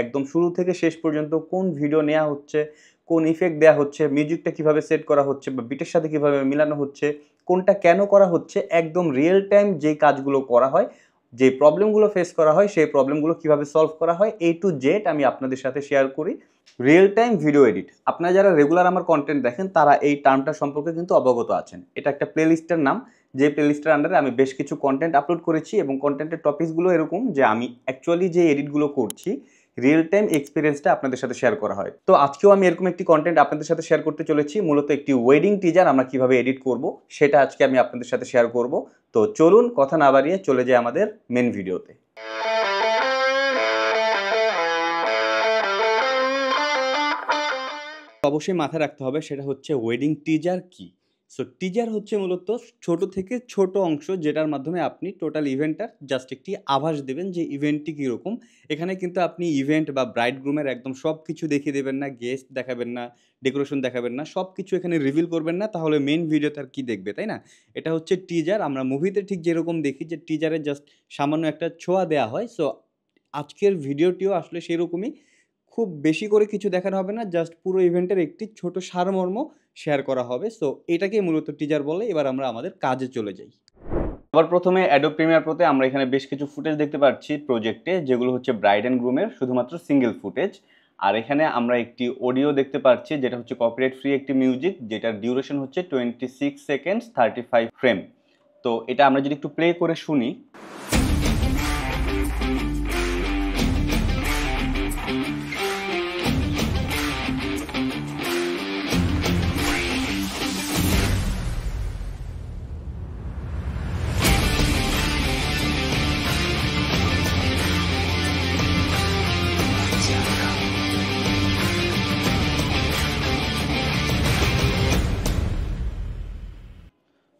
একদম শুরু থেকে শেষ পর্যন্ত কোন ভিডিও নেওয়া হচ্ছে, কোন ইফেক্ট দেওয়া হচ্ছে, মিউজিকটা কিভাবে সেট করা হচ্ছে বা বিটের সাথে কিভাবে মিলানো হচ্ছে, কোনটা কেন করা হচ্ছে, একদম রিয়েল টাইম যেই কাজগুলো করা হয়, যে প্রবলেমগুলো ফেস করা হয় সেই প্রবলেমগুলো কিভাবে সলভ করা হয় A to Z আমি আপনাদের সাথে শেয়ার করি। রিয়েল টাইম ভিডিও এডিট, আপনারা যারা রেগুলার আমার কন্টেন্ট দেখেন তারা এই টার্মটা সম্পর্কে কিন্তু অবগত আছেন। এটা একটা প্লেলিস্টের নাম, যে প্লেলিস্টের আন্ডারে আমি বেশ কিছু কন্টেন্ট আপলোড করেছি এবং কন্টেন্টের টপিকসগুলো এরকম যে আমি অ্যাকচুয়ালি যে এডিটগুলো করছি রিয়েল টাইম এক্সপিরিয়েন্সটা আপনাদের সাথে শেয়ার করা হয়। তো আজকেও আমি এরকম একটি কন্টেন্ট আপনাদের সাথে শেয়ার করতে চলেছি, মূলত একটি ওয়েডিং টিজার আমরা কিভাবে এডিট করব সেটা আজকে আমি আপনাদের সাথে শেয়ার করব। তো চলুন কথা না বাড়িয়ে চলে যাই আমাদের মেন ভিডিওতে। অবশ্যই মাথায় রাখতে হবে সেটা হচ্ছে ওয়েডিং টিজার কি। সো টিজার হচ্ছে মূলত ছোট থেকে ছোট অংশ যেটার মাধ্যমে আপনি টোটাল ইভেন্টটার জাস্ট একটি আভাস দেবেন যে ইভেন্টটি কীরকম। এখানে কিন্তু আপনি ইভেন্ট বা ব্রাইড গ্রুমের একদম সব কিছু দেখিয়ে দেবেন না, গেস্ট দেখাবেন না, ডেকোরেশন দেখাবেন না, সব কিছু এখানে রিভিল করবেন না, তাহলে মেন ভিডিওতে আর কী দেখবে, তাই না? এটা হচ্ছে টিজার। আমরা মুভিতে ঠিক যেরকম দেখি যে টিজারে জাস্ট সামান্য একটা ছোঁয়া দেওয়া হয়, সো আজকের ভিডিওটিও আসলে সেরকমই। খুব বেশি করে কিছু দেখানো হবে না, জাস্ট পুরো ইভেন্টের একটি ছোট সারমর্ম শেয়ার করা হবে। সো এটাকেই মূলত টিজার বলে। এবার আমরা আমাদের কাজে চলে যাই। আবার প্রথমে অ্যাডোব প্রিমিয়ার প্রোতে আমরা এখানে বেশ কিছু ফুটেজ দেখতে পাচ্ছি প্রজেক্টে, যেগুলো হচ্ছে ব্রাইড অ্যান্ড গ্রুমের শুধুমাত্র সিঙ্গেল ফুটেজ। আর এখানে আমরা একটি অডিও দেখতে পাচ্ছি যেটা হচ্ছে কপিরাইট ফ্রি একটি মিউজিক, যেটার ডিউরেশন হচ্ছে 26 সেকেন্ডস 35 ফ্রেম। তো এটা আমরা যদি একটু প্লে করে শুনি।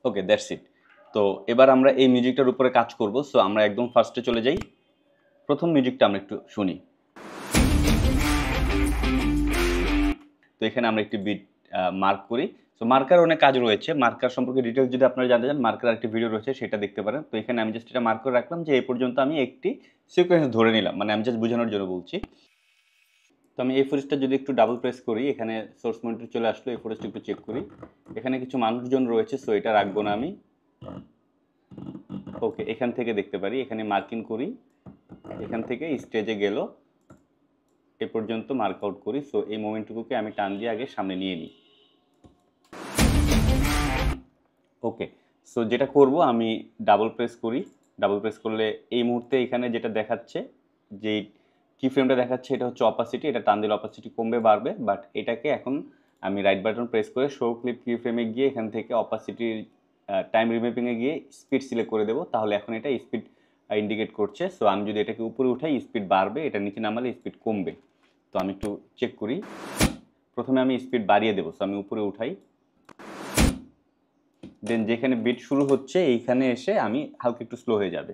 ওকে, দ্যাটস ইট। তো এবার আমরা এই মিউজিকটার উপরে কাজ করব। সো আমরা একদম ফার্স্টে চলে যাই। প্রথম মিউজিকটা আমরা একটু শুনি। তো এখানে আমরা একটি বিট মার্ক করি। সো মার্কার অনেক কাজ রয়েছে, মার্কার সম্পর্কে ডিটেলস যদি আপনারা জানতে চান মার্কার একটি ভিডিও রয়েছে, সেটা দেখতে পারেন। তো এখানে আমি জাস্ট এটা মার্ক করে রাখলাম যে এই পর্যন্ত আমি একটি সিকোয়েন্স ধরে নিলাম, মানে আমি জাস্ট বোঝানোর জন্য বলছি। তো আমি এই ফুটেজটা যদি একটু ডাবল প্রেস করি, এখানে সোর্স মনিটর চলে আসলো, এই ফুটেজটা একটু চেক করি। এখানে কিছু মানুষজন রয়েছে, সো এটা রাখবো না আমি। ওকে, এখান থেকে দেখতে পারি, এখানে মার্কিং করি, এখান থেকে স্টেজে গেল এ পর্যন্ত মার্ক আউট করি। সো এই মোমেন্টটুকুকে আমি টান দিয়ে আগে সামনে নিয়ে নিই। ওকে, সো যেটা করব আমি ডাবল প্রেস করি। ডাবল প্রেস করলে এই মুহূর্তে এখানে যেটা দেখাচ্ছে, যেই কি ফ্রেমটা দেখাচ্ছে, এটা হচ্ছে অপাসিটি। এটা টান দিলে অপাসিটি কমবে বাড়বে, বাট এটাকে এখন আমি রাইট বাটন প্রেস করে শো ক্লিপ কি ফ্রেমে গিয়ে এখান থেকে অপাসিটির টাইম রিমেপিংয়ে গিয়ে স্পিড সিলেক্ট করে দেবো। তাহলে এখন এটা স্পিড ইন্ডিকেট করছে। সো আমি যদি এটাকে উপরে উঠাই স্পিড বাড়বে, এটা নিচে নামালে স্পিড কমবে। তো আমি একটু চেক করি। প্রথমে আমি স্পিড বাড়িয়ে দেবো। সো আমি উপরে উঠাই, দেন যেখানে বিট শুরু হচ্ছে এইখানে এসে আমি হালকা একটু স্লো হয়ে যাবে।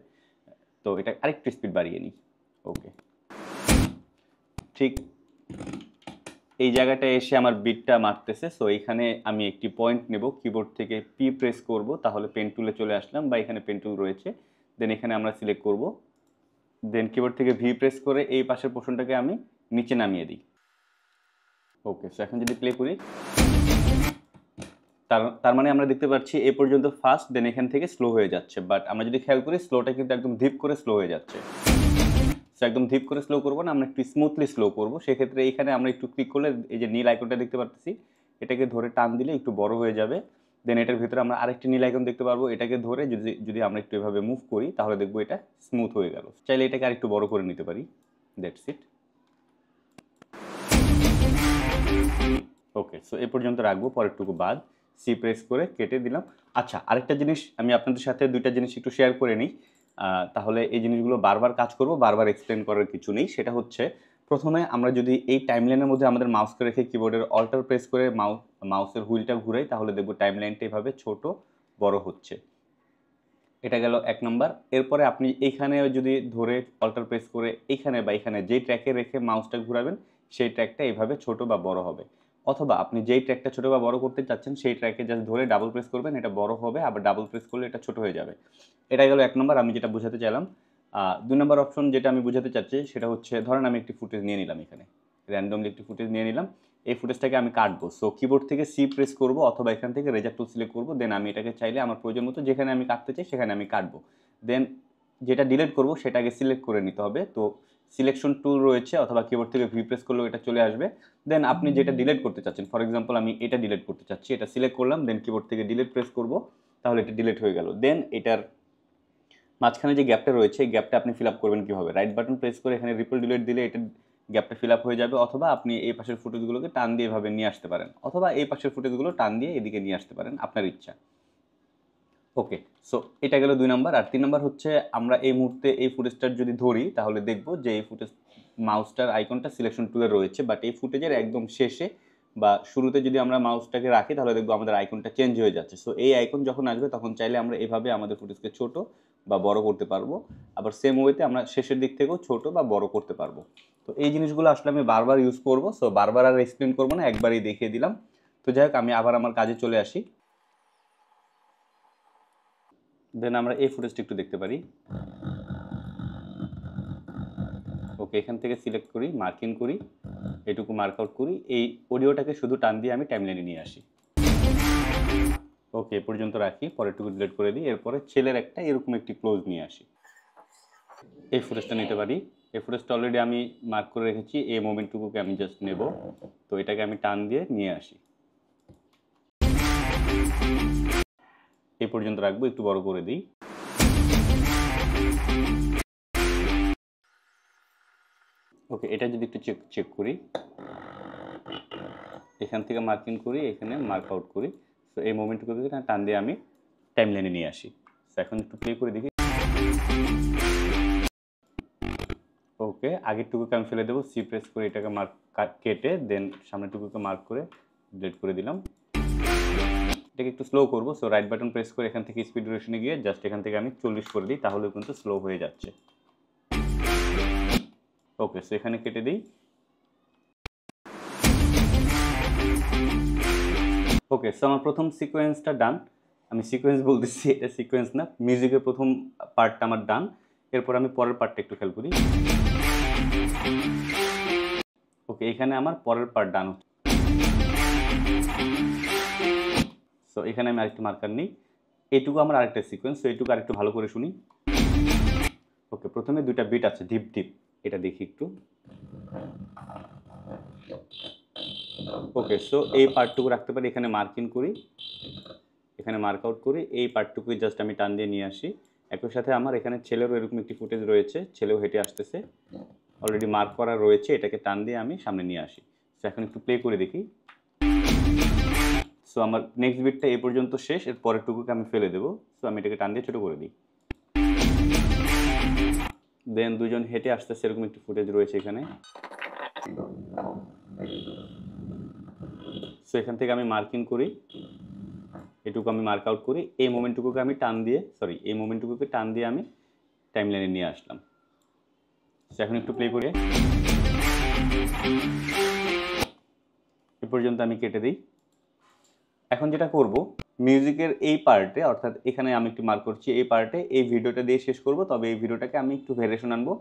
তো এটা আরেকটু স্পিড বাড়িয়ে নিই। ওকে, ঠিক এই জায়গাটায় এসে আমার বিটটা মারতেছে। সো এইখানে আমি একটি পয়েন্ট নেব, কিবোর্ড থেকে পি প্রেস করব, তাহলে পেন টুলে চলে আসলাম, বা এখানে পেন টুল রয়েছে। দেন এখানে আমরা সিলেক্ট করব, দেন কিবোর্ড থেকে ভি প্রেস করে এই পাশের পোর্শনটাকে আমি নিচে নামিয়ে দিই। ওকে, সো এখন যদি প্লে করি, তার মানে আমরা দেখতে পাচ্ছি এ পর্যন্ত ফাস্ট, দেন এখান থেকে স্লো হয়ে যাচ্ছে। বাট আমরা যদি খেয়াল করি স্লোটা কিন্তু একদম ধীপ করে স্লো হয়ে যাচ্ছে। সো একদম ধীপ করে স্লো করবো না, আমরা একটু স্মুথলি স্লো করবো। সেক্ষেত্রে এইখানে আমরা একটু ক্লিক করলে এই যে নীল আইকনটা দেখতে পাচ্ছি, এটাকে ধরে টান দিলে একটু বড় হয়ে যাবে। দেন এটার ভিতরে আমরা আরেকটি নীল আইকন দেখতে পারবো, এটাকে ধরে যদি আমরা একটু এভাবে মুভ করি তাহলে দেখবো এটা স্মুথ হয়ে গেল। চাইলে এটাকে আরেকটু বড় করে নিতে পারি। That's it. ওকে, সো এ পর্যন্ত রাখবো, পরেরটুকু বাদ। সি প্রেস করে কেটে দিলাম। আচ্ছা, আরেকটা জিনিস আমি আপনাদের সাথে দুইটা জিনিস একটু শেয়ার করে নিই, তাহলে এই জিনিসগুলো বারবার কাজ করবো, বারবার এক্সপ্লেন করার কিছু নেই। সেটা হচ্ছে, প্রথমে আমরা যদি এই টাইমলাইনের মধ্যে আমাদের মাউসকে রেখে কিবোর্ডের অল্টার প্রেস করে মাউসের হুইলটা ঘুরাই, তাহলে দেখবো টাইমলাইনটা এভাবে ছোট বড় হচ্ছে। এটা গেল এক নাম্বার। এরপরে আপনি এইখানে যদি ধরে অল্টার প্রেস করে এইখানে বা এখানে যেই ট্র্যাকে রেখে মাউসটা ঘুরাবেন, সেই ট্র্যাকটা এইভাবে ছোট বা বড় হবে। অথবা আপনি যেই ট্র্যাকটা ছোট বা বড় করতে চাচ্ছেন সেই ট্র্যাকে জাস্ট ধরে ডাবল প্রেস করবেন, এটা বড় হবে, আবার ডাবল প্রেস করলে এটা ছোট হয়ে যাবে। এটা গেল এক নম্বর, আমি যেটা বোঝাতে চাইলাম। 2 নম্বর অপশন যেটা আমি বোঝাতে চাচ্ছি সেটা হচ্ছে, ধরেন আমি একটি ফুটেজ নিয়ে নিলাম, এখানে র্যান্ডমলি একটি ফুটেজ নিয়ে নিলাম, এই ফুটেজটাকে আমি কাটবো। সো কিবোর্ড থেকে সি প্রেস করব অথবা এখান থেকে রেজার টুল সিলেক্ট করব, দেন আমি এটাকে চাইলে আমার প্রয়োজন মতো যেখানে আমি কাটতে চাই সেখানে আমি কাটবো। দেন যেটা ডিলিট করব সেটাকে সিলেক্ট করে নিতে হবে। তো সিলেকশন টুল রয়েছে অথবা কিবোর্ড থেকে ভি প্রেস করলেও এটা চলে আসবে। দেন আপনি যেটা ডিলিট করতে চাচ্ছেন, ফর এক্সাম্পল আমি এটা ডিলিট করতে চাচ্ছি, এটা সিলেক্ট করলাম, দেন কিবোর্ড থেকে ডিলিট প্রেস করব, তাহলে এটা ডিলিট হয়ে গেল। দেন এটার মাঝখানে যে গ্যাপটা রয়েছে এই গ্যাপটা আপনি ফিল আপ করবেন কীভাবে, রাইট বাটন প্রেস করে এখানে রিপল ডিলিট দিলে এটা গ্যাপটা ফিল আপ হয়ে যাবে, অথবা আপনি এই পাশের ফুটেজগুলোকে টান দিয়ে এভাবে নিয়ে আসতে পারেন, অথবা এই পাশের ফুটেজগুলো টান দিয়ে এদিকে নিয়ে আসতে পারেন, আপনার ইচ্ছা। ওকে, সো এটা গেল 2 নাম্বার। আর 3 নাম্বার হচ্ছে, আমরা এই মুহূর্তে এই ফুটেজটার যদি ধরি তাহলে দেখব যে এই ফুটেজ মাউসটার আইকনটা সিলেকশন টুলে রয়েছে, বাট এই ফুটেজের একদম শেষে বা শুরুতে যদি আমরা মাউসটাকে রাখি তাহলে দেখবো আমাদের আইকনটা চেঞ্জ হয়ে যাচ্ছে। সো এই আইকন যখন আসবে তখন চাইলে আমরা এভাবে আমাদের ফুটেজকে ছোট বা বড় করতে পারবো, আবার সেম ওয়েতে আমরা শেষের দিক থেকেও ছোট বা বড় করতে পারবো। তো এই জিনিসগুলো আসলে আমি বারবার ইউজ করবো, সো বারবার আর এক্সপ্লেন করবো না, একবারই দেখিয়ে দিলাম। তো যাই হোক, আমি আবার আমার কাজে চলে আসি। দেন আমরা এই ফুটেজটা একটু দেখতে পারি। ওকে, এখান থেকে সিলেক্ট করি, মার্কিং করি, এটুকু মার্ক আউট করি, এই অডিওটাকে শুধু টান দিয়ে আমি টাইমলাইনে নিয়ে আসি। ওকে, এ পর্যন্ত রাখি, পরেরটুকু ডিলিট করে দিই। এরপরে ছেলের একটা এরকম একটি ক্লোজ নিয়ে আসি। এই ফুটেজটা নিতে পারি, এই ফুটেজটা অলরেডি আমি মার্ক করে রেখেছি, এই মোমেন্টটুকুকে আমি জাস্ট নেব। তো এটাকে আমি টান দিয়ে নিয়ে আসি, এই পর্যন্ত রাখবো, একটু বড় করে দিই। ওকে, এটা যদি একটু চেক করি, এখান থেকে মার্কিং করি, এখানে মার্ক আউট করি। সো এই মোমেন্টটুকুকে টান দিয়ে আমি টাইমলাইনে নিয়ে আসি। সো এখন একটু প্লে করে দেখি। ওকে, আগেরটুকুকে আমি ফেলে দেবো, সি প্রেস করে এটাকে মার্ক কেটে দেন সামনেরটুকুকে মার্ক করে ডিলিট করে দিলাম। এটাকে একটু স্লো করবো, সো রাইট বাটন প্রেস করে এখান থেকে স্পিড ডিউরেশনে গিয়ে জাস্ট এখান থেকে আমি 40 করে দিই, তাহলে কিন্তু স্লো হয়ে যাচ্ছে। ওকে, সো এখানে কেটে দিই। ওকে, সো আমার প্রথম সিকোয়েন্সটা ডান। আমি সিকোয়েন্স বলতেছি, এটা সিকোয়েন্স না, মিউজিকের প্রথম পার্টটা আমার ডান। এরপর আমি পরের পার্টটা একটু খেয়াল করি। ওকে, এখানে আমার পরের পার্ট ডান হচ্ছে। সো এখানে আমি আরেকটু মার্কার নিই, এইটুকু আমার আরেকটা সিকোয়েন্স, সো এইটুকু আরেকটু ভালো করে শুনি। ওকে, প্রথমে দুইটা বিট আছে ডিপ ডিপ, এটা দেখি একটু। ওকে, সো এই পার্টটুকু রাখতে পারি, এখানে মার্কিং করি, এখানে মার্ক আউট করি, এই পার্টটুকুই জাস্ট আমি টান দিয়ে নিয়ে আসি। একই সাথে আমার এখানে ছেলেরও এরকম একটি ফুটেজ রয়েছে, ছেলেও হেঁটে আসতেছে, অলরেডি মার্ক করা রয়েছে, এটাকে টান দিয়ে আমি সামনে নিয়ে আসি। সো এখন একটু প্লে করে দেখি। সো আমার নেক্সট বিটটা এ পর্যন্ত শেষ, এর পরের টুকুকে আমি ফেলে দেবো। সো আমি এটাকে টান দিয়ে ছোটো করে দিই। দেন দুজন হেঁটে আসতেছে, এরকম একটি ফুটেজ রয়েছে এখানে। সো এখান থেকে আমি মার্কিং করি, এটুকু আমি মার্ক আউট করি, এই মোমেন্টটুকুকে আমি টান দিয়ে এই মোমেন্টটুকুকে টান দিয়ে আমি টাইমলাইনে নিয়ে আসলাম। সো এখন একটু প্লে করে এ পর্যন্ত আমি কেটে দিই। এখন যেটা করব, মিউজিকের এই পার্টে, অর্থাৎ এখানে আমি একটু মার্ক করছি, এই পার্টে এই ভিডিওটা দিয়ে শেষ করব, তবে এই ভিডিওটাকে আমি একটু ভেরিয়েশন আনবো।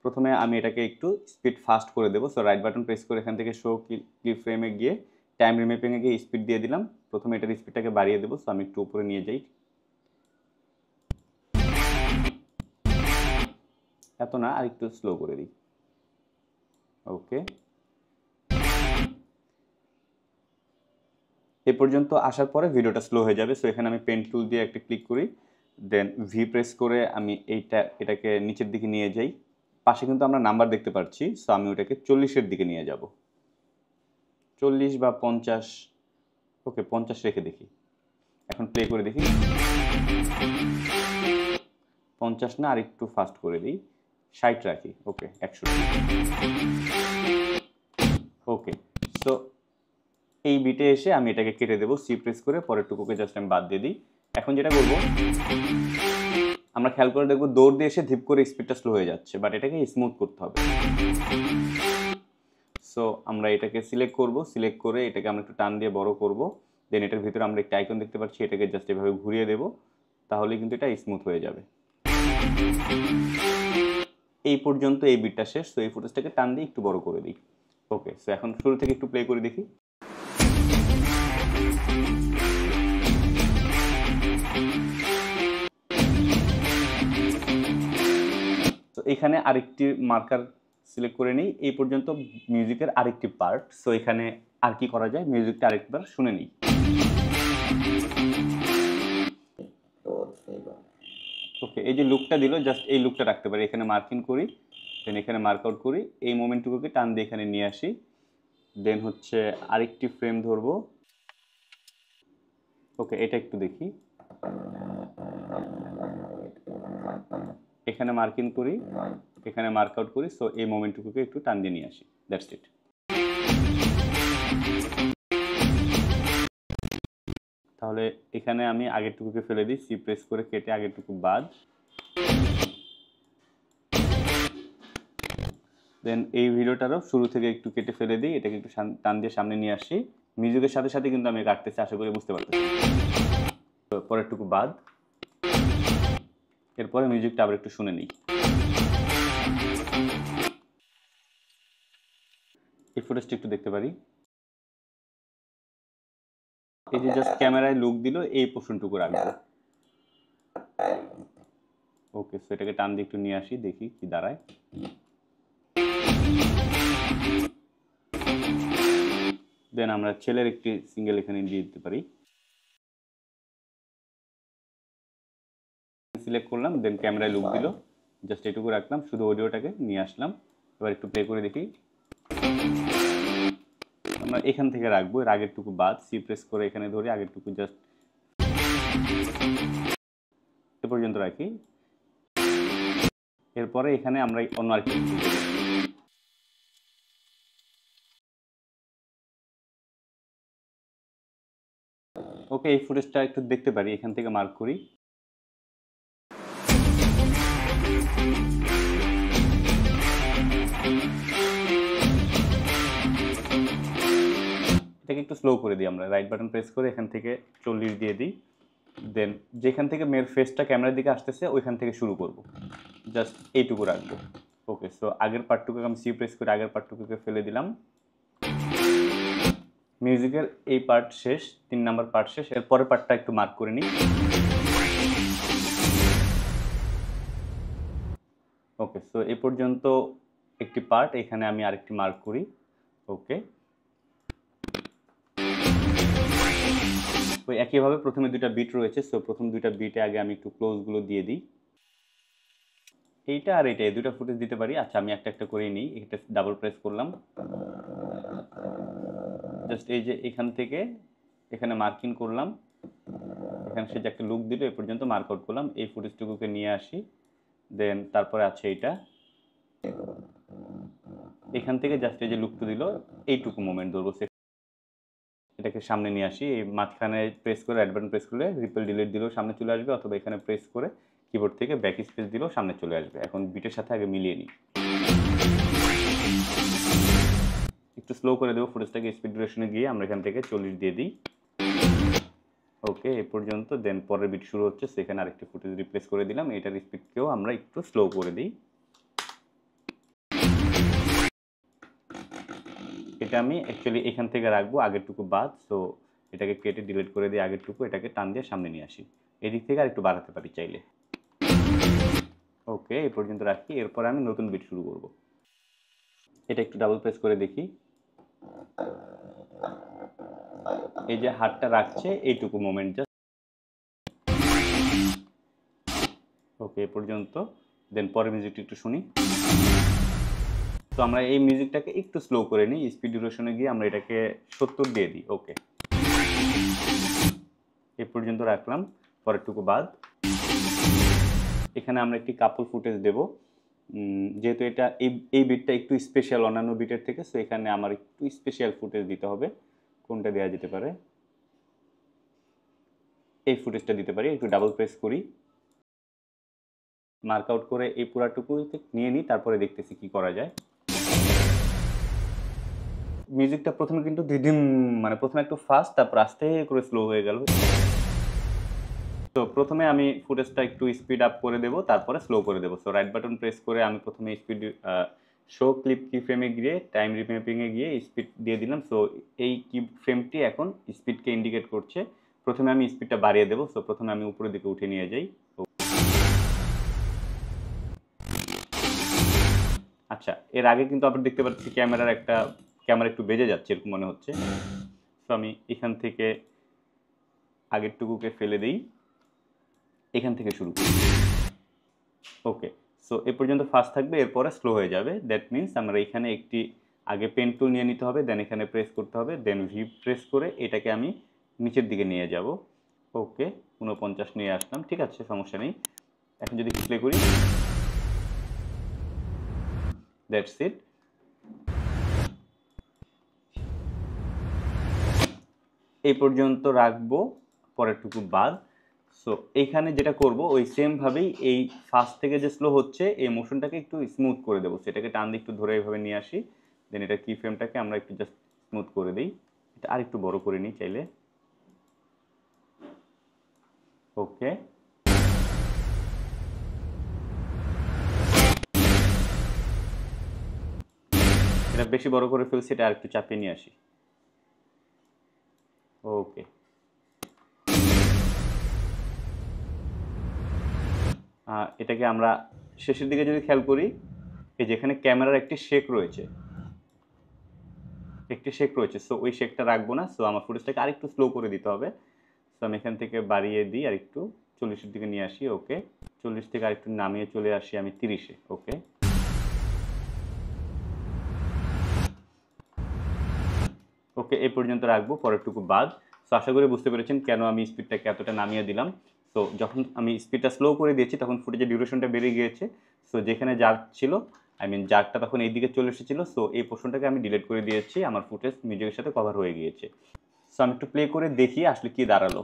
প্রথমে আমি এটাকে একটু স্পিড ফাস্ট করে দেবো। সো রাইট বাটন প্রেস করে এখান থেকে শো ক্লিপ ফ্রেমে গিয়ে টাইম রিমেপিংয়ে গিয়ে স্পিড দিয়ে দিলাম। প্রথমে এটার স্পিডটাকে বাড়িয়ে দেবো, সো আমি একটু উপরে নিয়ে যাই, এত না, আর একটু স্লো করে দিই। ওকে, এ পর্যন্ত আসার পরে ভিডিওটা স্লো হয়ে যাবে। সো এখানে আমি পেন টুল দিয়ে একটা ক্লিক করি, দেন ভি প্রেস করে আমি এটাকে নিচের দিকে নিয়ে যাই। পাশে কিন্তু আমরা নাম্বার দেখতে পাচ্ছি, সো আমি ওটাকে 40-এর দিকে নিয়ে যাব, 40 বা 50। ওকে, 50 রেখে দেখি, এখন প্লে করে দেখি। 50 না, আর একটু ফাস্ট করে দিই, 60 রাখি। ওকে, 100। ওকে, সো এই বিটে এসে আমি এটাকে কেটে দেবো, সি প্রেস করে পরের টুকুকে জাস্ট আমি বাদ দিয়ে দিই। এখন যেটা করবো, আমরা খেয়াল করে দেখবো দৌড় দিয়ে এসে ধিপ করে স্পিডটা স্লো হয়ে যাচ্ছে, বাট এটাকে স্মুথ করতে হবে। সো আমরা এটাকে সিলেক্ট করব, সিলেক্ট করে এটাকে আমরা একটু টান দিয়ে বড় করব। দেন এটার ভিতরে আমরা একটা আইকন দেখতে পাচ্ছি, এটাকে জাস্ট এভাবে ঘুরিয়ে দেবো, তাহলে কিন্তু এটা স্মুথ হয়ে যাবে। এই পর্যন্ত এই বিটটা শেষ। সো এই ফুটেজটাকে টান দিয়ে একটু বড় করে দিই। ওকে, সো এখন শুরু থেকে একটু প্লে করে দেখি। তো এখানে আরেকটি মার্কার সিলেক্ট করে নিই। এই পর্যন্ত মিউজিকের আরেকটি পার্ট। সো এখানে আর কি করা যায়, মিউজিকটা আরেকবার শুনে নিই। ওকে, এই যে লুকটা দিল, জাস্ট এই লুকটা রাখতে পারি। এখানে মার্কিং করি, দেন এখানে মার্ক আউট করি, এই মোমেন্টটুকুকে টান দিয়ে এখানে নিয়ে আসি। দেন হচ্ছে আরেকটি ফ্রেম ধরবো। ওকে, এটা একটু দেখি। এখানে মার্কিং করি, এখানে মার্ক আউট করি। সো এই মোমেন্টটুকুকে একটু টান দিয়ে নিয়ে আসি। That's it. তাহলে এখানে আমি আগেরটুকুকে ফেলে দিই, সি প্রেস করে কেটে আগেরটুকু বাদ। দেন এই ভিডিওটারও শুরু থেকে একটু কেটে ফেলে দিই, এটাকে একটু টান দিয়ে সামনে নিয়ে আসি। মিউজিকের সাথে সাথে কিন্তু আমি কাটতেছি, আশা করি বুঝতে পারতেছি। পরেরটুকু বাদ। এরপরে মিউজিকটা আবার একটু শুনে নিই। এই ফুটেজটা একটু দেখতে পারি। এই যে জাস্ট ক্যামেরায় লুক দিল, এই পোর্শনটুকু রাখবো। ওকে, সো এটাকে টান দিয়ে একটু নিয়ে আসি, দেখি কি দাঁড়ায়। দেন আমরা ছেলের একটি সিঙ্গেল এখানে দিয়ে দিতে পারি। সিলেক্ট করলাম, দেন ক্যামেরায় লুক দিল, জাস্ট এটুকু রাখলাম, শুধু অডিওটাকে নিয়ে আসলাম। এবার একটু প্লে করে দেখি। আমরা এখান থেকে রাখবো, এর আগেরটুকু বাদ। সি প্রেস করে এখানে ধরে আগেরটুকু জাস্ট এ পর্যন্ত রাখি। এরপরে এখানে আমরা অন্য আরেকটি ওকে, এই ফুটেজটা একটু দেখতে পারি, এখান থেকে মার্ক করি। এটাকে একটু স্লো করে দিই আমরা, রাইট বাটন প্রেস করে এখান থেকে 40 দিয়ে দিই। দেন যেখান থেকে মেয়ের ফেসটা ক্যামেরার দিকে আসতেছে ওইখান থেকে শুরু করব, জাস্ট এইটুকু রাখবো। ওকে, সো আগের পার্টটুকুকে আমি সি প্রেস করে আগের পার্টটুকুকে ফেলে দিলাম। মিউজিকের এই পার্ট শেষ, 3 নাম্বার পার্ট শেষ। এর পরের পার্টটা একটু মার্ক করে নিই। ওকে, সো এই পর্যন্ত একটি পার্ট, এখানে আমি আরেকটি মার্ক করি। ওকে, ওই একইভাবে প্রথমে দুইটা বিট রয়েছে। সো প্রথম দুইটা বিটে আগে আমি একটু ক্লোজগুলো দিয়ে দিই। এইটা আর এইটা, এই দুইটা ফুটেজ দিতে পারি। আচ্ছা, আমি একটা একটা করেই নিই। এটা ডাবল প্রেস করলাম, জাস্ট এই যে এখান থেকে এখানে মার্কিং করলাম, এখানে সে যে একটা লুক দিল, এই পর্যন্ত মার্ক আউট করলাম। এই ফুটেজটুকুকে নিয়ে আসি। দেন তারপরে আছে এইটা, এখান থেকে জাস্ট এই যে লুকটা দিল এইটুকু মোমেন্ট ধরবো, এটাকে সামনে নিয়ে আসি। এই মাঝখানে প্রেস করে অ্যাড বাটন প্রেস করলে রিপেল ডিলিট দিলেও সামনে চলে আসবে, অথবা এখানে প্রেস করে কিবোর্ড থেকে ব্যাক স্পেস দিলেও সামনে চলে আসবে। এখন বিটের সাথে আগে মিলিয়ে নিই, একটু স্লো করে দেবো ফুটেজটাকে। স্পিড ডিউরেশনে গিয়ে আমরা এখান থেকে 40 দিয়ে দিই। ওকে, এই পর্যন্ত। দেন পরের বিট শুরু হচ্ছে, সেখানে আরেকটি ফুটেজ রিপ্লেস করে দিলাম। এটার স্পিডকেও আমরা একটু স্লো করে দিই। এটা আমি অ্যাকচুয়ালি এখান থেকে রাখবো, আগেরটুকু বাদ। সো এটাকে কেটে ডিলিট করে দিই আগেরটুকু, এটাকে টান দিয়ে সামনে নিয়ে আসি। এদিক থেকে আর একটু বাড়াতে পারি চাইলে। ওকে, এই পর্যন্ত রাখি। এরপর আমি নতুন বিট শুরু করব। এটা একটু ডাবল প্রেস করে দেখি। এই যে হাতটা রাখছে এইটুকু মোমেন্ট জাস্ট। ওকে, এই পর্যন্ত। দেন পরের মিউজিকটা একটু শুনি। তো আমরা এই মিউজিকটাকে একটু স্লো করে নিই, স্পিড ডিউরেশনে গিয়ে আমরা এটাকে 70 দিয়ে দিই। ওকে, এই পর্যন্ত রাখলাম, পরেরটুকু বাদ। এখানে আমরা একটি কাপল ফুটেজ দেব, যেহেতু এটা এই বিটটা একটু স্পেশাল অন্যান্য বিটের থেকে। সো এখানে আমার একটু স্পেশাল ফুটেজ দিতে হবে। কোনটা দেওয়া যেতে পারে? এই ফুটেজটা দিতে পারি। একটু ডাবল প্রেস করি, মার্ক আউট করে এই পুরাটুকু নিয়ে নিই, তারপরে দেখতেছি কি করা যায়। মিউজিকটা প্রথমে কিন্তু প্রথমে একটু ফাস্ট, তারপর আস্তে করে স্লো হয়ে গেল। তো প্রথমে আমি ফুটেজটা একটু স্পিড আপ করে দেবো, তারপরে স্লো করে দেবো। সো রাইট বাটন প্রেস করে আমি প্রথমে স্পিড শো ক্লিপ কি ফ্রেমে গিয়ে টাইম রিম্যাপিংয়ে গিয়ে স্পিড দিয়ে দিলাম। সো এই কি ফ্রেমটি এখন স্পিডকে ইন্ডিকেট করছে। প্রথমে আমি স্পিডটা বাড়িয়ে দেবো। সো প্রথমে আমি উপরের দিকে উঠে নিয়ে যাই। আচ্ছা, এর আগে কিন্তু আপনি দেখতে পাচ্ছি ক্যামেরা একটু বেজে যাচ্ছে এরকম মনে হচ্ছে। তো আমি এখান থেকে আগেরটুকুকে ফেলে দিই, এখান থেকে শুরু করি। ওকে, সো এ পর্যন্ত ফাস্ট থাকবে, এরপরে স্লো হয়ে যাবে। দ্যাট মিনস আমরা এখানে একটি আগে পেন টুল নিয়ে নিতে হবে, দেন এখানে প্রেস করতে হবে, দেন ভি প্রেস করে এটাকে আমি নিচের দিকে নিয়ে যাব। ওকে, 49 নিয়ে আসলাম, ঠিক আছে, সমস্যা নেই। এখন যদি প্লে করি, দ্যাটস ইট। এই পর্যন্ত রাখবো, পরেরটুকু বাদ। সো এইখানে যেটা করব ওই সেমভাবেই এই ফার্স্ট থেকে যে স্লো হচ্ছে এই মোশনটাকে একটু স্মুথ করে দেবো। সেটাকে টান দিয়ে একটু ধরে এইভাবে নিয়ে আসি, দেন এটা কি ফ্রেমটাকে আমরা একটু জাস্ট স্মুথ করে দিই। এটা আর একটু বড় করে নিই চাইলে। ওকে, এটা বেশি বড় করে ফেলছি, এটা আর একটু চাপিয়ে নিয়ে আসি। ওকে, এটাকে আমরা শেষের দিকে যদি খেয়াল করি, এই যেখানে ক্যামেরার একটি শেক রয়েছে, সো ওই শেকটা রাখবো না। সো আমার ফুটেজটাকে আরেকটু স্লো করে দিতে হবে। সো আমি এখান থেকে বাড়িয়ে দিই, আর একটু 40-এর দিকে নিয়ে আসি। ওকে, 40 থেকে আরেকটু নামিয়ে চলে আসি আমি 30-এ। ওকে, ওকে, এই পর্যন্ত রাখবো, পরেরটুকু বাদ। সো আশা করি বুঝতে পেরেছেন কেন আমি স্পিডটাকে এতটা নামিয়ে দিলাম। সো যখন আমি স্পিডটা স্লো করে দিয়েছি তখন ফুটেজের ডিউরেশনটা বেড়ে গিয়েছে। সো যেখানে জার্ক ছিল, জার্কটা তখন এই দিকে চলে এসেছিলো। সো এই পোর্শনটাকে আমি ডিলিট করে দিয়েছি, আমার ফুটেজ মিউজিকের সাথে কভার হয়ে গিয়েছে। সো আমি একটু প্লে করে দেখি আসলে কি দাঁড়ালো।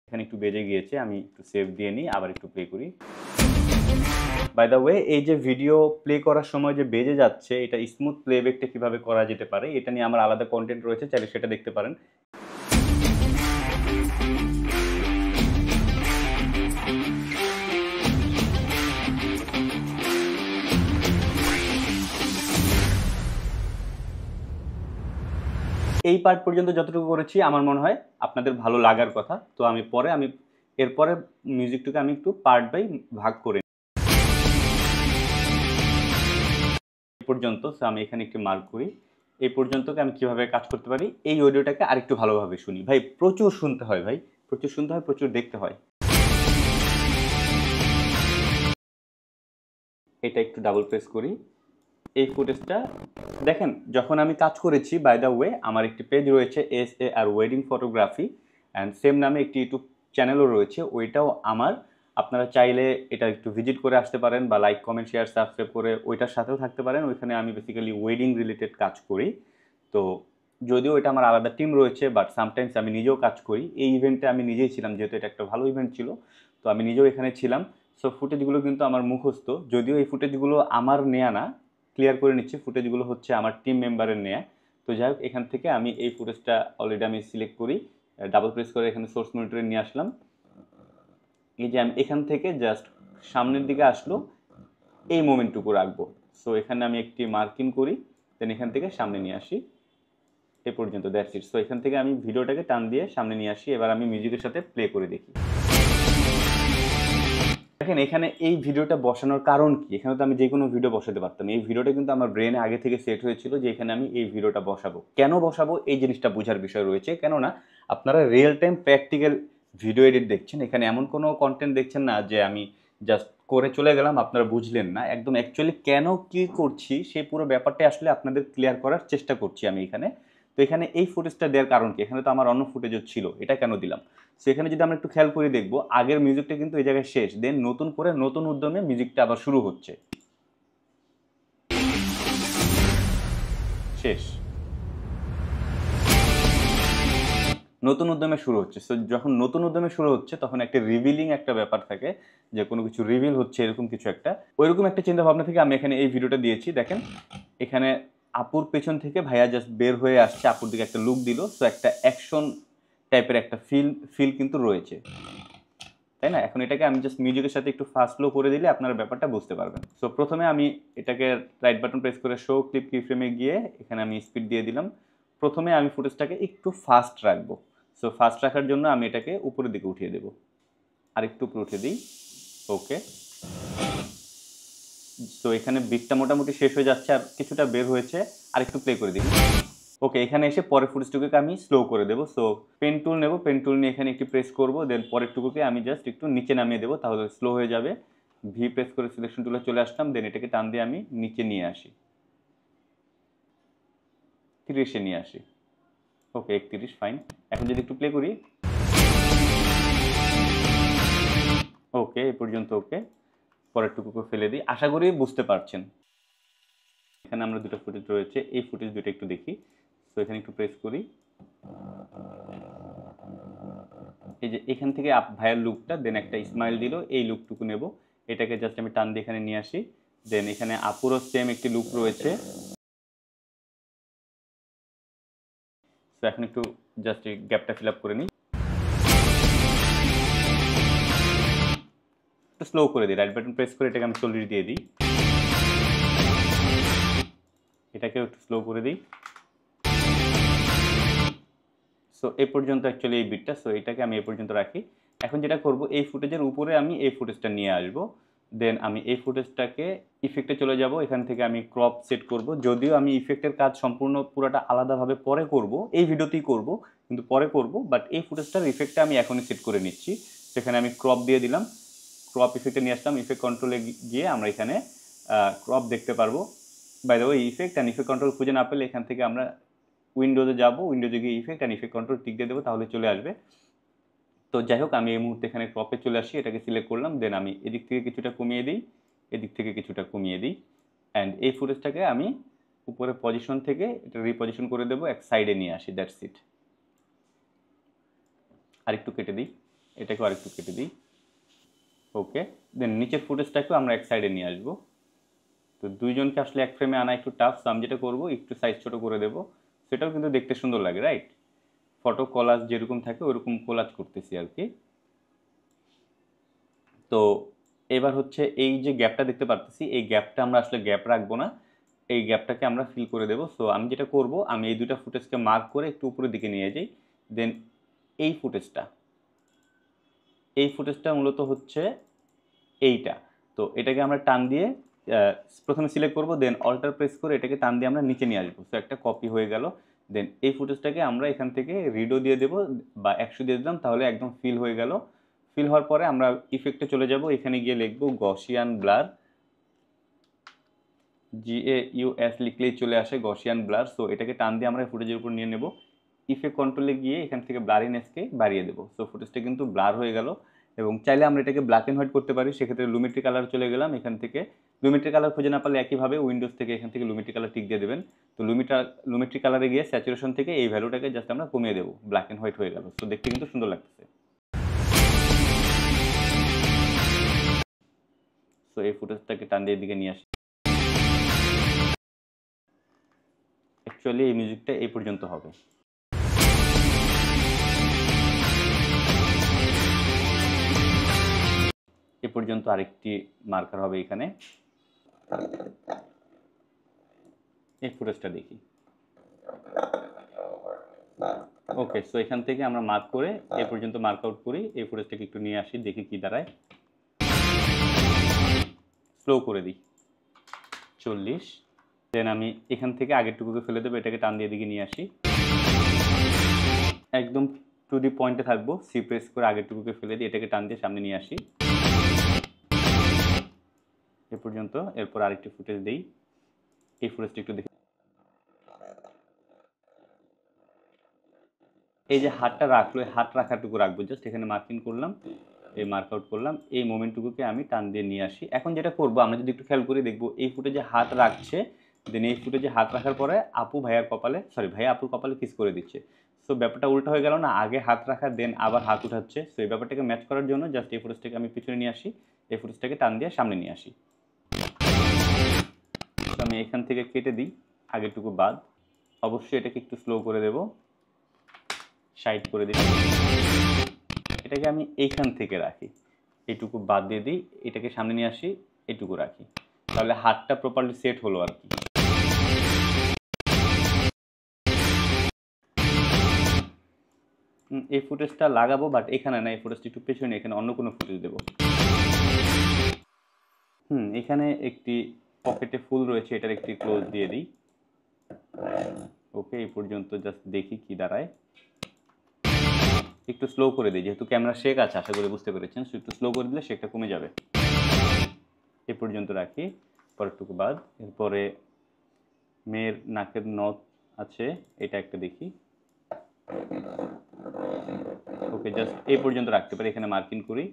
এখানে একটু বেজে গিয়েছে, আমি একটু সেভ দিয়ে নিই, আবার একটু প্লে করি। বাই দ্য ওয়ে, এই যে ভিডিও প্লে করার সময় যে বেজে যাচ্ছে, এটা স্মুথ প্লেব্যাকটা কিভাবে করা যেতে পারে এটা নিয়ে আমার আলাদা কন্টেন্ট রয়েছে, চাইলে সেটা দেখতে পারেন। এই পার্ট পর্যন্ত যতটুকু করেছি আমার মনে হয় আপনাদের ভালো লাগার কথা। তো আমি এরপরে মিউজিকটাকে আমি একটু পার্ট বাই ভাগ করে পর্যন্ত। সো আমি এখানে একটু মার্ক করি, এই পর্যন্তকে আমি কিভাবে কাজ করতে পারি। এই অডিওটাকে আরেকটু ভালোভাবে শুনি। ভাই প্রচুর শুনতে হয়, প্রচুর দেখতে হয়। এটা একটু ডাবল প্রেস করি, এই ফুটেজটা দেখেন। যখন আমি কাজ করেছি, বাই দ্য ওয়ে আমার একটি পেজ রয়েছে SAR wedding photography, and same নামে একটি ইউটিউব চ্যানেলও রয়েছে, ওইটাও আমার। আপনারা চাইলে এটা একটু ভিজিট করে আসতে পারেন, বা লাইক কমেন্ট শেয়ার সাবস্ক্রাইব করে ওইটার সাথেও থাকতে পারেন। ওইখানে আমি বেসিক্যালি ওয়েডিং রিলেটেড কাজ করি। তো যদিও এটা আমার আলাদা টিম রয়েছে, বাট সামটাইমস আমি নিজেও কাজ করি। এই ইভেন্টে আমি নিজেই ছিলাম, যেহেতু এটা একটা ভালো ইভেন্ট ছিল, তো আমি নিজেও এখানে ছিলাম। সো ফুটেজগুলো কিন্তু আমার মুখস্থ, যদিও এই ফুটেজগুলো আমার নেয়া না, ক্লিয়ার করে নিচ্ছি, ফুটেজগুলো হচ্ছে আমার টিম মেম্বারের নেয়া। তো যাই হোক, এখান থেকে আমি এই ফুটেজটা অলরেডি আমি সিলেক্ট করি, ডাবল প্রেস করে এখানে সোর্স মনিটরে নিয়ে আসলাম। এই যে আমি এখান থেকে জাস্ট সামনের দিকে আসলো, এই মোমেন্টটুকু রাখবো। সো এখানে আমি একটি মার্কিং করি, দেন এখান থেকে সামনে নিয়ে আসি, এ পর্যন্ত, দ্যাটস ইট। সো এখান থেকে আমি ভিডিওটাকে টান দিয়ে সামনে নিয়ে আসি। এবার আমি মিউজিকের সাথে প্লে করে দেখি। দেখেন এখানে এই ভিডিওটা বসানোর কারণ কি, এখানে তো আমি যে কোনো ভিডিও বসাতে পারতাম। এই ভিডিওটা কিন্তু আমার ব্রেনে আগে থেকে সেট হয়েছিল যে এখানে আমি এই ভিডিওটা বসাবো। কেন বসাবো এই জিনিসটা বোঝার বিষয় রয়েছে, কেননা আপনারা real time practical video edit দেখছেন, এখানে এমন কোনো কন্টেন্ট দেখছেন না যে আমি জাস্ট করে চলে গেলাম, আপনারা বুঝলেন না। একদম অ্যাকচুয়ালি কেন কি করছি সেই পুরো ব্যাপারটা আসলে আপনাদের ক্লিয়ার করার চেষ্টা করছি আমি এখানে। তো এখানে এই ফুটেজটা দেওয়ার কারণ কি, এখানে তো আমার অন্য ফুটেজও ছিল, এটা কেন দিলাম। সো এখানে যদি আমরা একটু খেয়াল করে দেখবো, আগের মিউজিকটা কিন্তু এই জায়গায় শেষ, দেন নতুন করে নতুন উদ্যমে মিউজিকটা আবার শুরু হচ্ছে, শেষ। নতুন উদ্যমে শুরু হচ্ছে। সো যখন নতুন উদ্যমে শুরু হচ্ছে তখন একটা রিভিলিং একটা ব্যাপার থাকে যে কোনো কিছু রিভিল হচ্ছে এরকম কিছু একটা। ওইরকম একটা চিন্তা ভাবনা থেকে আমি এখানে এই ভিডিওটা দিয়েছি। দেখেন এখানে আপুর পেছন থেকে ভাইয়া জাস্ট বের হয়ে আসছে, আপুর দিকে একটা লুক দিল। সো একটা অ্যাকশন টাইপের একটা ফিল কিন্তু রয়েছে, তাই না? এখন এটাকে আমি জাস্ট মিউজিকের সাথে একটু ফাস্ট স্লো করে দিলে আপনারা ব্যাপারটা বুঝতে পারবেন। সো প্রথমে আমি এটাকে রাইট বাটন প্রেস করে শো ক্লিপ কি ফ্রেমে গিয়ে এখানে আমি স্পিড দিয়ে দিলাম। প্রথমে আমি ফুটেজটাকে একটু ফাস্ট রাখবো। সো ফাস্ট রাখার জন্য আমি এটাকে উপরের দিকে উঠিয়ে দেবো, আর একটু উপরে উঠিয়ে দিই। ওকে, সো এখানে বিটটা মোটামুটি শেষ হয়ে যাচ্ছে, আর কিছুটা বের হয়েছে, আর একটু প্লে করে দিই। ওকে, এখানে এসে পরের ফুটেজটুকুকে আমি স্লো করে দেবো। সো পেন টুল নেব, পেন টুল নিয়ে এখানে একটু প্রেস করবো, দেন পরের টুকুকে আমি জাস্ট একটু নিচে নামিয়ে দেবো, তাহলে স্লো হয়ে যাবে। ভি প্রেস করে সিলেকশন টুলে চলে আসলাম, দেন এটাকে টান দিয়ে আমি নিচে নিয়ে আসি, 30-এ নিয়ে আসি। ওকে, 31 ফাইন। এখন যদি একটু প্লে করি, ওকে এ পর্যন্ত ওকে। পরের টুকুকে ফেলে দিই। আশা করি বুঝতে পারছেন। এখানে আমরা দুটো ফুটেজ রয়েছে, এই ফুটেজ দুটো একটু দেখি। তো এখানে একটু প্রেস করি, এই যে এখান থেকে ভাইয়ের লুকটা, দেন একটা স্মাইল দিল, এই লুকটুকু নেব। এটাকে জাস্ট আমি টান দিয়ে এখানে নিয়ে আসি, দেন এখানে আপুরও সেম একটি লুক রয়েছে। তো এখন একটু জাস্ট এই গ্যাপটা ফিল আপ করে নিই, একটু স্লো করে দিই। রাইট বাটন প্রেস করে এটাকে আমি 40 দিয়ে দিই, এটাকেও একটু স্লো করে দিই। সো এই পর্যন্ত অ্যাকচুয়ালি এই বিটটা। সো এটাকে আমি এই পর্যন্ত রাখি। এখন যেটা করব, এই ফুটেজের উপরে আমি এই ফুটেজটা নিয়ে আসব, দেন আমি এই ফুটেজটাকে ইফেক্টে চলে যাব। এখান থেকে আমি ক্রপ সেট করব, যদিও আমি ইফেক্টের কাজ সম্পূর্ণ পুরোটা আলাদাভাবে পরে করব, এই ভিডিওতেই করব, কিন্তু পরে করব। বাট এই ফুটেজটার ইফেক্টটা আমি এখনই সেট করে নিচ্ছি। সেখানে আমি ক্রপ দিয়ে দিলাম, ক্রপ ইফেক্টে নিয়ে আসলাম। ইফেক্ট কন্ট্রোলে গিয়ে আমরা এখানে ক্রপ দেখতে পারবো। By the way, effect and effect control খুঁজে না পেলে এখান থেকে আমরা উইন্ডোজে যাব, উইন্ডোজে গিয়ে effect and effect control tick দিয়ে দেবো, তাহলে চলে আসবে। তো যাই হোক, আমি এই মুহূর্তে এখানে ক্রপে চলে আসি, এটাকে সিলেক্ট করলাম, দেন আমি এদিক থেকে কিছুটা কমিয়ে দিই, এদিক থেকে কিছুটা কমিয়ে দিই, অ্যান্ড এই ফুটেজটাকে আমি উপরে পজিশন থেকে এটা রিপজিশন করে দেবো, এক সাইডে নিয়ে আসি। That's it. আরেকটু কেটে দিই, এটাকেও আরেকটু কেটে দিই। ওকে, দেন নিচের ফুটেজটাকেও আমরা এক সাইডে নিয়ে আসবো। তো দুইজনকে আসলে এক ফ্রেমে আনা একটু টাফ। সো আমি যেটা করবো, একটু সাইজ ছোটো করে দেবো, সেটাও কিন্তু দেখতে সুন্দর লাগে, রাইট? ফটো কলাজ যেরকম থাকে ওরকম কোলাজ করতেছি আর কি। তো এবার হচ্ছে এই যে গ্যাপটা দেখতে পারতেছি, এই গ্যাপটা আমরা আসলে গ্যাপ রাখবো না, এই গ্যাপটাকে আমরা ফিল করে দেবো। সো আমি যেটা করব, আমি এই দুটা ফুটেজকে মার্ক করে একটু উপরের দিকে নিয়ে যাই, দেন এই ফুটেজটা মূলত হচ্ছে এইটা। তো এটাকে আমরা টান দিয়ে প্রথমে সিলেক্ট করব, দেন অল্টার প্রেস করে এটাকে টান দিয়ে আমরা নিচে নিয়ে আসবো। সো একটা কপি হয়ে গেল। দেন এই ফুটেজটাকে আমরা এখান থেকে রিডো দিয়ে দেবো বা 100 দিয়ে দিলাম, তাহলে একদম ফিল হয়ে গেল। ফিল হওয়ার পরে আমরা ইফেক্টে চলে যাব, এখানে গিয়ে লিখবো গসিয়ান ব্লার, GAUS লিখলেই চলে আসে গসিয়ান ব্লার। সো এটাকে টান দিয়ে আমরা ফুটেজের উপর নিয়ে নেব, ইফেক্ট কন্ট্রোলে গিয়ে এখান থেকে ব্লারিনেসকে বাড়িয়ে দেবো। সো ফুটেজটা কিন্তু ব্লার হয়ে গেল। এবং চাইলে আমরা এটাকে ব্ল্যাক অ্যান্ড হোয়াইট করতে পারি, সেক্ষেত্রে লুমিট্রি কালার চলে গেলাম। এখান থেকে লুমিট্রি কালার খুঁজে না পারলে একইভাবে উইন্ডোজ থেকে এখান থেকে লুমিট্রি কালার টিক দিয়ে দেবেন। তো লুমিট্রি কালারে গিয়ে স্যাচুরেশন থেকে এই ভ্যালুটাকে জাস্ট আমরা কমিয়ে দেবো, ব্ল্যাক অ্যান্ড হোয়াইট হয়ে গেল। তো দেখতে কিন্তু সুন্দর লাগতেছে। সো এই ফুটেজটাকে টান দিয়ে দিকে নিয়ে আসি। অ্যাকচুয়ালি এই মিউজিকটা এই পর্যন্ত হবে। এ পর্যন্ত আরেকটি মার্কার হবে এখানে। এই ফুটেজটা দেখি। ওকে, সো এখান থেকে আমরা মার্ক করে এ পর্যন্ত মার্ক আউট করি। এই ফুটেজটাকে একটু নিয়ে আসি, দেখি কি দাঁড়ায়। স্লো করে দিই 40। দেন আমি এখান থেকে আগের টুকুকে ফেলে দেবো, এটাকে টান দিয়ে দিকে নিয়ে আসি, একদম টু দি পয়েন্টে থাকবো। সি প্রেস করে আগের টুকুকে ফেলে দিই, এটাকে টান দিয়ে সামনে নিয়ে আসি এ পর্যন্ত। এরপর আরেকটি ফুটেজ দিই, এই ফুটেজটা একটু দেখি। এই যে হাতটা রাখলো, এই হাত রাখাটুকু রাখবো, জাস্ট এখানে মার্কিং করলাম, এই মার্ক আউট করলাম, এই মোমেন্টটুকুকে আমি টান দিয়ে নিয়ে আসি। এখন যেটা করবো, আমরা যদি একটু খেয়াল করি দেখবো এই ফুটেজে হাত রাখছে, দেন এই ফুটেজে হাত রাখার পরে আপু ভাইয়ার কপালে, সরি ভাইয়া আপুর কপালে কিস করে দিচ্ছে। সো ব্যাপারটা উল্টা হয়ে গেল না, আগে হাত রাখা দেন আবার হাত উঠাচ্ছে। সো এই ব্যাপারটাকে ম্যাচ করার জন্য জাস্ট এই ফুটেজটাকে আমি পিছনে নিয়ে আসি, এই ফুটেজটাকে টান দিয়ে সামনে নিয়ে আসি। তো আমি এখান থেকে কেটে দিই আগেরটুকু বাদ। অবশ্যই এটাকে একটু স্লো করে দেব, সাইড করে দিই। এটাকে আমি এইখান থেকে রাখি, এইটুকু বাদ দিয়ে দিই, এটাকে সামনে নিয়ে আসি, এইটুকু রাখি, তাহলে হাতটা প্রপারলি সেট হলো আর কি। এই ফুটেজটা লাগাবো, বাট এখানে না, এই ফুটেজটা একটু পেছনে, এখানে অন্য কোনো ফুটেজ দেবো। এখানে একটি পকেটে ফুল রয়েছে, এটার একটি ক্লোজ দিয়ে দিই। ওকে, এই পর্যন্ত জাস্ট দেখি কি দাঁড়ায়। একটু স্লো করে দিই, যেহেতু ক্যামেরা শেক আছে, আশা করি বুঝতে পেরেছেন। সো একটু স্লো করে দিলে শেকটা কমে যাবে। এ পর্যন্ত রাখি, পরেরটুকু বাদ। এরপরে মেয়ের নাকের নথ আছে, এটা একটা দেখি। ওকে, জাস্ট এই পর্যন্ত রাখতে পারি, এখানে মার্কিং করি।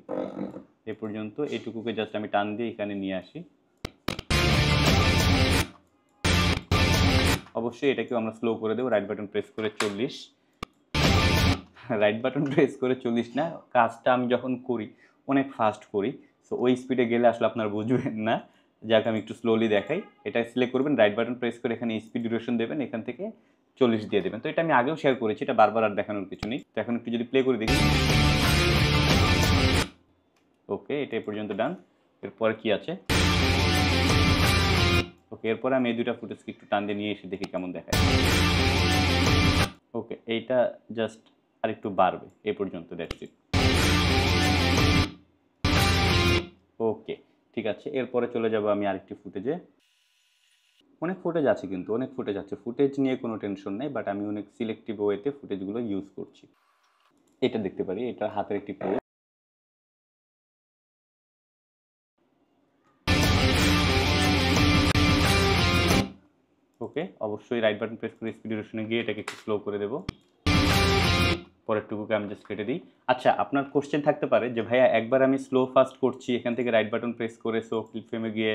এ পর্যন্ত এইটুকুকে জাস্ট আমি টান দিয়ে এখানে নিয়ে আসি। অবশ্যই এটাকেও আমরা স্লো করে দেবো, রাইট বাটন প্রেস করে 40। রাইট বাটন প্রেস করে 40 না, কাজটা আমি যখন করি অনেক ফাস্ট করি, সো ওই স্পিডে গেলে আসলে আপনারা বুঝবেন না। যাক, আমি একটু স্লোলি দেখাই। এটা সিলেক্ট করবেন, রাইট বাটন প্রেস করে এখানে স্পিড ডিউরেশন দেবেন, এখান থেকে 40 দিয়ে দেবেন। তো এটা আমি আগেও শেয়ার করেছি, এটা বারবার আর দেখানোর কিছু নেই। তো এখন একটু যদি প্লে করে দেখি। ওকে, এটা এই পর্যন্ত ডান। এরপরে কি আছে? ওকে, এরপরে আমি এই দুইটা ফুটেজকে একটু টান দিয়ে নিয়ে এসে দেখি কেমন দেখায়। ওকে, এইটা জাস্ট আর একটু বাড়বে, এই পর্যন্ত, দ্যাটস ইট। ওকে, ঠিক আছে। এরপরে চলে যাব আমি আরেকটি ফুটেজে। অনেক ফুটেজ আছে, কিন্তু অনেক ফুটেজ আছে, ফুটেজ নিয়ে কোনো টেনশন নেই, বাট আমি অনেক সিলেক্টিভ ওয়েতে ফুটেজগুলো ইউজ করছি। এটা দেখতে পারি, এটা হাতের একটি ক্লোজ। ওকে, অবশ্যই রাইট বাটন প্রেস করে স্পিড ডিউরেশনে গিয়ে এটাকে একটু স্লো করে দেবো। পরেরটুকুকে আমি জাস্ট কেটে দিই। আচ্ছা, আপনার কোশ্চেন থাকতে পারে যে ভাইয়া একবার আমি স্লো ফাস্ট করছি, এখান থেকে রাইট বাটন প্রেস করে সো ক্লিপ ফ্রেমে গিয়ে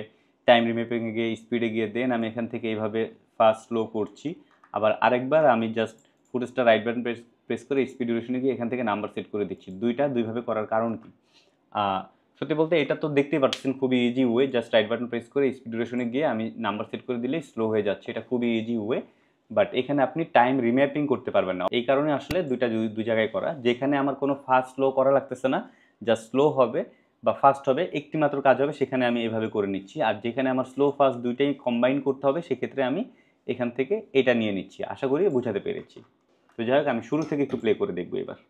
টাইম রিমেপিংয়ে গিয়ে স্পিডে গিয়ে দেন আমি এখান থেকে এইভাবে ফাস্ট স্লো করছি, আবার আরেকবার আমি জাস্ট ফুটেজটা রাইট বাটন প্রেস করে স্পিড ডিউরেশনে গিয়ে এখান থেকে নাম্বার সেট করে দিচ্ছি। দুইটা দুইভাবে করার কারণ কি? সত্যি বলতে এটা তো দেখতেই পাচ্ছেন খুবই easy way, just right button press করে স্পিড ডিউরেশনে গিয়ে আমি নাম্বার সেট করে দিলেই স্লো হয়ে যাচ্ছে, এটা খুবই ইজি ওয়ে। বাট এখানে আপনি টাইম রিম্যাপিং করতে পারবেন না, এই কারণে আসলে দুই জায়গায় করা। যেখানে আমার কোনো ফাস্ট স্লো করা লাগতেছে না, জাস্ট স্লো হবে বা ফাস্ট হবে, একটি মাত্র কাজ হবে, সেখানে আমি এভাবে করে নিচ্ছি। আর যেখানে আমার স্লো ফাস্ট দুইটাই কম্বাইন করতে হবে, সেক্ষেত্রে আমি এখান থেকে এটা নিয়ে নিচ্ছি। আশা করি বোঝাতে পেরেছি। তো যাই হোক, আমি শুরু থেকে একটু প্লে করে দেখবো এবার।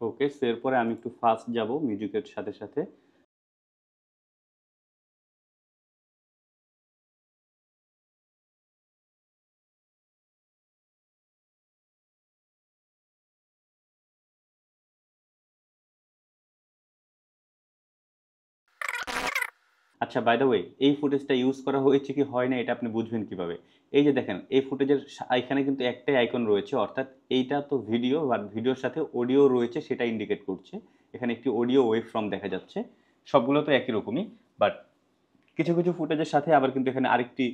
ওকে, সো এরপরে আমি একটু ফাস্ট যাব মিউজিকের সাথে সাথে। আচ্ছা, বাই দ্য ওয়ে, এই ফুটেজটা ইউজ করা হয়েছে কি হয় না এটা আপনি বুঝবেন কিভাবে? এই যে দেখেন, এই ফুটেজের এখানে কিন্তু একটাই আইকন রয়েছে, অর্থাৎ এইটা তো ভিডিও, বাট ভিডিওর সাথে অডিও রয়েছে, সেটা ইন্ডিকেট করছে। এখানে একটি অডিও ওয়েভ ফর্ম দেখা যাচ্ছে। সবগুলো তো একই রকমই, বাট কিছু কিছু ফুটেজের সাথে আবার কিন্তু এখানে আরেকটি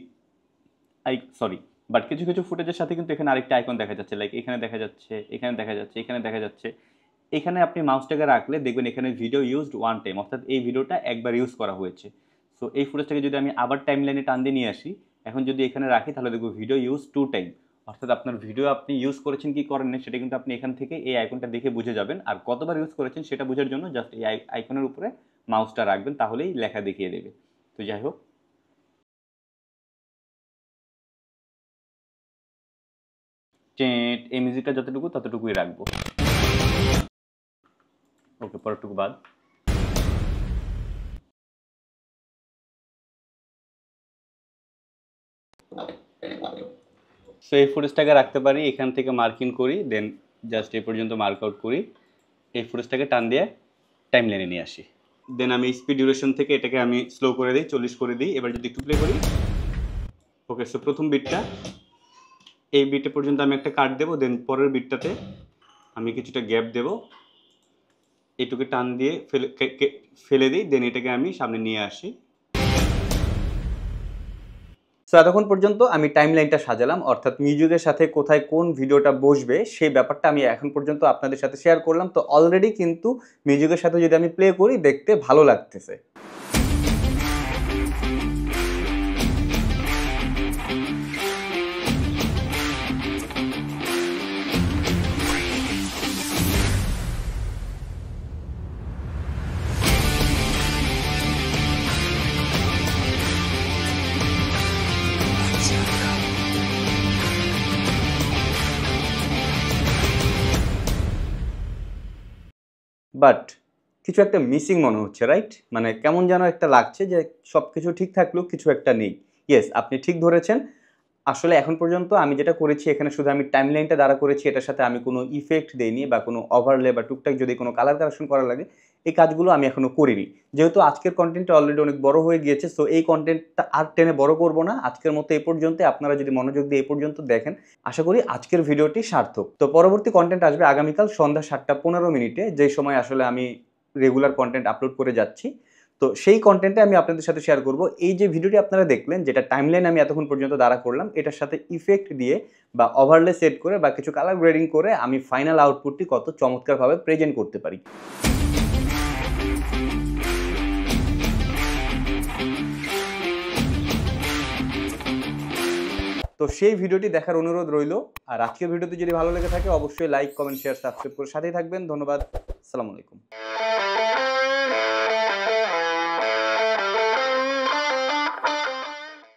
কিছু কিছু ফুটেজের সাথে কিন্তু এখানে আরেকটা আইকন দেখা যাচ্ছে, লাইক এখানে দেখা যাচ্ছে, এখানে দেখা যাচ্ছে, এখানে দেখা যাচ্ছে। এখানে আপনি মাউসটাকে রাখলে দেখবেন এখানে ভিডিও ইউজড ওয়ান টাইম, অর্থাৎ এই ভিডিওটা একবার ইউজ করা হয়েছে। সো এই ফুটেজটাকে যদি আমি আবার টাইম লাইনে টান দিয়ে নিয়ে আসি, এখন যদি এখানে রাখি, তাহলে দেখবো ভিডিও ইউজ 2 টাইম, অর্থাৎ আপনার ভিডিও আপনি ইউজ করেছেন কি করেন না সেটা কিন্তু আপনি এখান থেকে এই আইকনটা দেখে বুঝে যাবেন। আর কতবার ইউজ করেছেন সেটা বোঝার জন্য জাস্ট এই আইকনের উপরে মাউসটা রাখবেন, তাহলেই লেখা দেখিয়ে দেবে। তো যাই হোক, এই মিউজিকটা যতটুকু ততটুকুই রাখবো। ওকে, পরেরটুকু বাদ। সো এই ফুটেজটাকে রাখতে পারি, এখান থেকে মার্কিং করি, দেন জাস্ট এই পর্যন্ত মার্ক আউট করি, এই ফুটেজটাকে টান দিয়ে টাইম লাইনে নিয়ে আসি। দেন আমি স্পিড ডিউরেশন থেকে এটাকে আমি স্লো করে দিই, 40 করে দিই। এবার যদি একটু প্লে করি, ওকে, ওকে, সো প্রথম বিটটা এই বিটে পর্যন্ত আমি একটা কাট দেবো, দেন পরের বিটটাতে আমি কিছুটা গ্যাপ দেবো, এটুকু টান দিয়ে ফেলে দিই, দেন এটাকে আমি সামনে নিয়ে আসি। সো এতক্ষণ পর্যন্ত আমি টাইম লাইনটা সাজালাম, অর্থাৎ মিউজিকের সাথে কোথায় কোন ভিডিওটা বসবে সেই ব্যাপারটা আমি এখন পর্যন্ত আপনাদের সাথে শেয়ার করলাম। তো অলরেডি কিন্তু মিউজিকের সাথে যদি আমি প্লে করি দেখতে ভালো লাগতেছে। বাট কিছু একটা মিসিং মনে হচ্ছে, রাইট? মানে কেমন যেন একটা লাগছে যে সব কিছু ঠিক থাকলেও কিছু একটা নেই। ইয়েস, আপনি ঠিক ধরেছেন। আসলে এখন পর্যন্ত আমি যেটা করেছি এখানে শুধু আমি টাইম লাইনটা দ্বারা করেছি, এটার সাথে আমি কোনো ইফেক্ট দেইনি বা কোনো ওভারলে বা টুকটাক যদি কোনো কালার কারেকশন করা লাগে এই কাজগুলো আমি এখনো করিনি। যেহেতু আজকের কন্টেন্টটা অলরেডি অনেক বড় হয়ে গিয়েছে, সো এই কন্টেন্টটা আর টেনে বড় করব না। আজকের মতো এই পর্যন্ত, আপনারা যদি মনোযোগ দিয়ে এই পর্যন্ত দেখেন আশা করি আজকের ভিডিওটি সার্থক। তো পরবর্তী কন্টেন্ট আসবে আগামীকাল সন্ধ্যা 7:15 যে সময় আসলে আমি রেগুলার কন্টেন্ট আপলোড করে যাচ্ছি। তো সেই কন্টেন্টে আমি আপনাদের সাথে শেয়ার করব এই যে ভিডিওটি আপনারা দেখলেন, যেটা টাইমলাইন আমি এতক্ষণ পর্যন্ত দাঁড়া করলাম, এটার সাথে ইফেক্ট দিয়ে বা ওভারলে সেট করে বা কিছু কালার গ্রেডিং করে আমি ফাইনাল আউটপুটটি কত চমৎকারভাবে প্রেজেন্ট করতে পারি। তো সেই ভিডিওটি দেখার অনুরোধ রইল। আর আজকের ভিডিওটি যদি ভালো লেগে থাকে অবশ্যই লাইক, কমেন্ট, শেয়ার, সাবস্ক্রাইব করে সাথেই থাকবেন। ধন্যবাদ। আসসালামু আলাইকুম।